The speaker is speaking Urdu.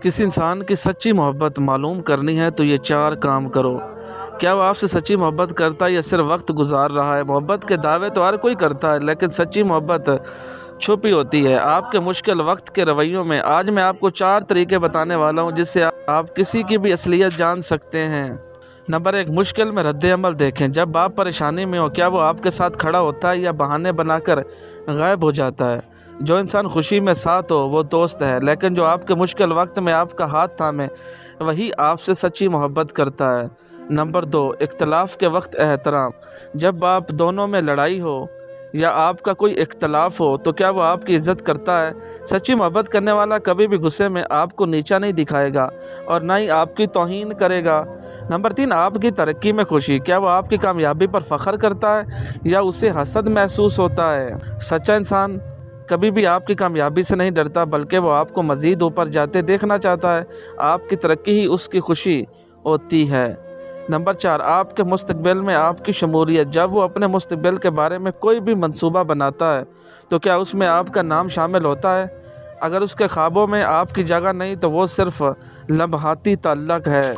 کسی انسان کی سچی محبت معلوم کرنی ہے تو یہ 4 کام کرو۔ کیا وہ آپ سے سچی محبت کرتا ہے یا صرف وقت گزار رہا ہے؟ محبت کے دعوے تو ہر کوئی کرتا ہے، لیکن سچی محبت چھپی ہوتی ہے آپ کے مشکل وقت کے رویوں میں۔ آج میں آپ کو 4 طریقے بتانے والا ہوں جس سے آپ کسی کی بھی اصلیت جان سکتے ہیں۔ نمبر 1، مشکل میں رد عمل دیکھیں۔ جب آپ پریشانی میں ہو، کیا وہ آپ کے ساتھ کھڑا ہوتا ہے یا بہانے بنا کر غائب ہو جاتا ہے؟ جو انسان خوشی میں ساتھ ہو وہ دوست ہے، لیکن جو آپ کے مشکل وقت میں آپ کا ہاتھ تھامے وہی آپ سے سچی محبت کرتا ہے۔ نمبر 2، اختلاف کے وقت احترام۔ جب آپ دونوں میں لڑائی ہو یا آپ کا کوئی اختلاف ہو تو کیا وہ آپ کی عزت کرتا ہے؟ سچی محبت کرنے والا کبھی بھی غصے میں آپ کو نیچا نہیں دکھائے گا اور نہ ہی آپ کی توہین کرے گا۔ نمبر 3، آپ کی ترقی میں خوشی۔ کیا وہ آپ کی کامیابی پر فخر کرتا ہے یا اسے حسد محسوس ہوتا ہے؟ سچا انسان کبھی بھی آپ کی کامیابی سے نہیں ڈرتا، بلکہ وہ آپ کو مزید اوپر جاتے دیکھنا چاہتا ہے۔ آپ کی ترقی ہی اس کی خوشی ہوتی ہے۔ نمبر 4، آپ کے مستقبل میں آپ کی شمولیت۔ جب وہ اپنے مستقبل کے بارے میں کوئی بھی منصوبہ بناتا ہے تو کیا اس میں آپ کا نام شامل ہوتا ہے؟ اگر اس کے خوابوں میں آپ کی جگہ نہیں تو وہ صرف لمحاتی تعلق ہے۔